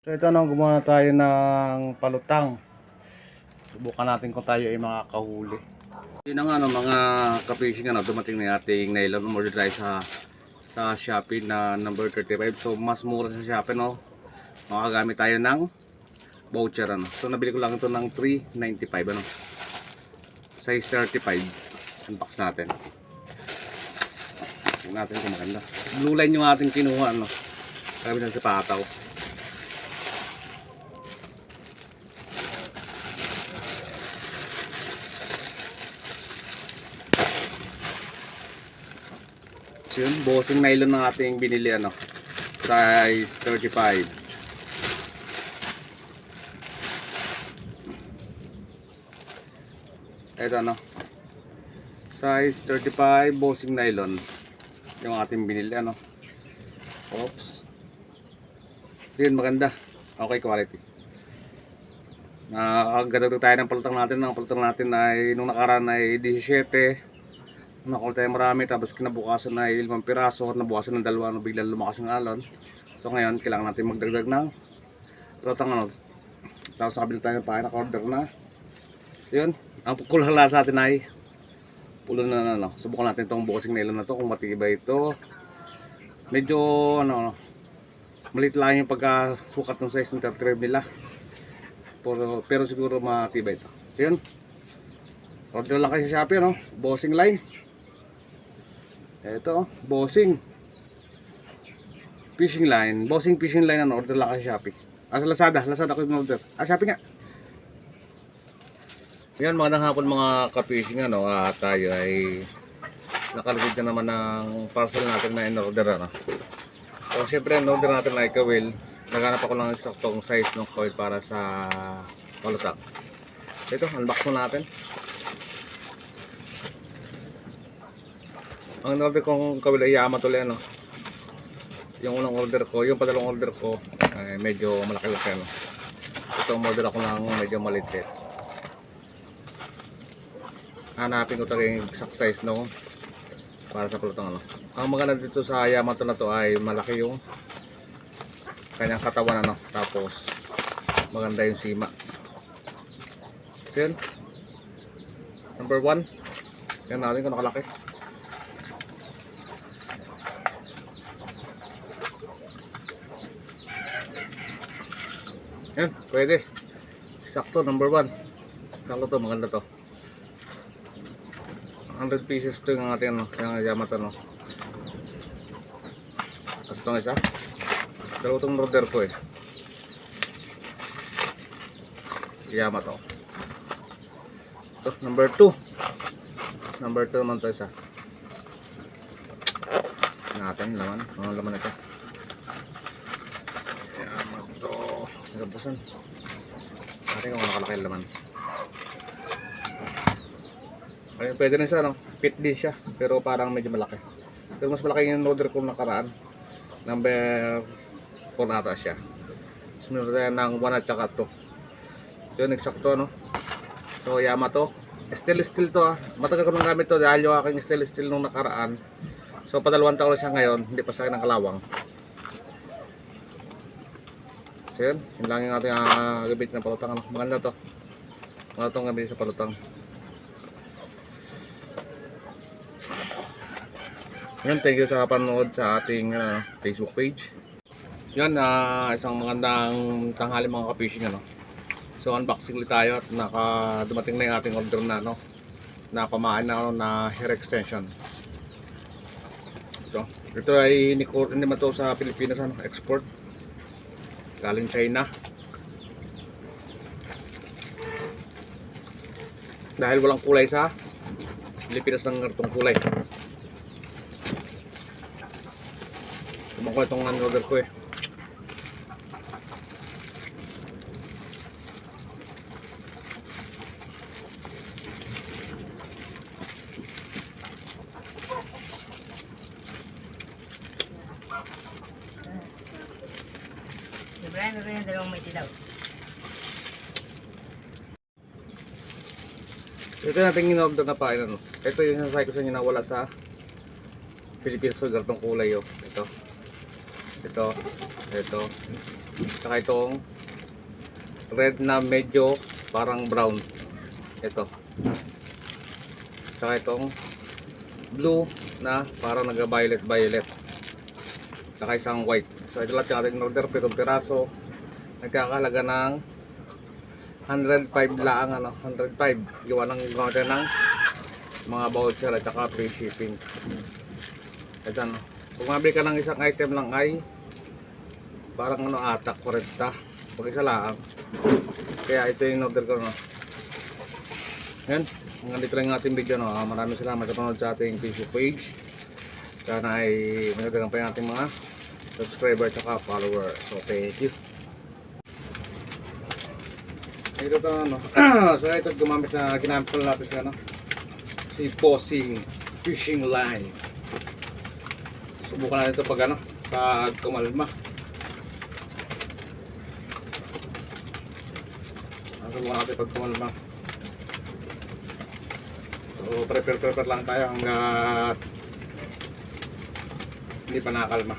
So ito na, gumawa na tayo ng palutang. Subukan natin kung tayo ay makakahuli. Yun na nga mga ka-fishing, dumating na yung ating nylon. Umorder tayo sa Shopee na number 35. So mas mura sa Shopee, no. Makagamit tayo ng voucher, So nabili ko lang ito ng 395, size 35. Unbox natin. Tingnan natin kung maganda. Blue line yung ating kinuha, sabi natin sa pataw. So yun, bossing nylon ng ating binili, size 35. Ito, size 35 bossing nylon yung ating binili, oops, yun, maganda, okay quality. Nakakaganda tayo ng palutang natin. Ang palutang natin ay nung nakaraan ay 17. Nakuha tayo marami, tapos kinabukasan ay 5 piraso, nabukasan ng 2, biglang lumakas yung alon. So ngayon kailangan natin magdagdag ng palutang, tapos nakabili tayo ng pahay, naka-order na. Yun, ang kulhala sa atin ay pulo na, subukan natin itong bossing nylon na to kung matibay ito. Medyo maliit lang yung pagkasukat ng size ng 35 nila, pero siguro matibay ito. So yun, order lang kayo sa Shopee, bossing line. Ito, bossing fishing line, order lang kayo sa Shopee. Sa Lazada ko yung order. Shopee nga. Yan, magandang hapon mga ka-fishing, tayo ay nakalugod na naman ng parcel natin na in-order, So syempre in-order natin na kawil. Naghanap ako ng eksaktong size ng kawil para sa palutang. Ito, unbox mo natin. Ang in-order kong kawil ay Yamato, yung unang order ko, yung padalawang order ko ay medyo malaki-laki, Ito, order ako ng medyo maliit. Hanapin ko talaga yung exact size, para sa palutang, Ang maganda dito sa Yamato na to ay malaki yung kanyang katawan, tapos maganda yung sima. So yun, number 1. Yan natin kung nakalaki. Yan, pwede. Sakto, number 1. Sakto to, maganda to. 100 pieces to yung ating yung Yamato, Tapos itong isa, dalawa itong order ko Yamato. Ito, number 2 naman to isa. Natin laman, mga laman ito. Yamato, nagabusan natin kung nakalaki yung laman. Ayun, pwede na siya, fit din siya, pero parang medyo malaki. Pero mas malaki yung order ko nakaraan. Number 4 nata siya. Sumunod tayo ng 1 at saka 2. So yun, eksakto, So Yamato, stainless steel to, Matagal ko nang gamit to dahil yung aking stainless steel nung nakaraan. So padalawang taon na siya ngayon, hindi pa siya ng kalawang. So yun lang yung ating gabit ng palutang, Maganda to. Maganda itong gabit sa palutang. Yan, thank you sa panonood sa ating Facebook page. Yan, isang magandang tanghali mga ka-fishing, So unboxing ulit tayo at dumating na yung ating order na na pamain na hair extension. Ito ay hindi man to sa Pilipinas, export galing China. Dahil walang kulay sa Pilipinas ng itong kulay. Tumako itong order ko Brian, meron yung dalawang may daw. Ito natin in-order na pa, Ito yung sinasabi ko sa inyo na wala sa Philippines, so ganitong kulay, Ito. Saka itong red na medyo parang brown. Ito. Saka itong blue na parang nag-violet. Saka isang white. So ito lahat yung ating order, 7 piraso. Nagkakalaga ng 105 lang, 105. Gawa ng order ng mga voucher at saka free shipping. Ito ano. Kung mabili ka ng isang item lang ay parang atak 40. Pag isa lang. Kaya ito yung order ko no. Yan. Hanggang dito lang yung ating video no. Maraming salamat sa panonood sa ating Facebook page. Sana ay managagang pa yung ating mga subscriber at saka follower. So thank you. Ito to ano. So ito ginamit ko natin sa ano. Si Bossing fishing line. Subukan natin ito pag ano, pag kumalma. Subukan natin pag kumalma. So prepare lang tayo hanggat hindi pa nakakalma.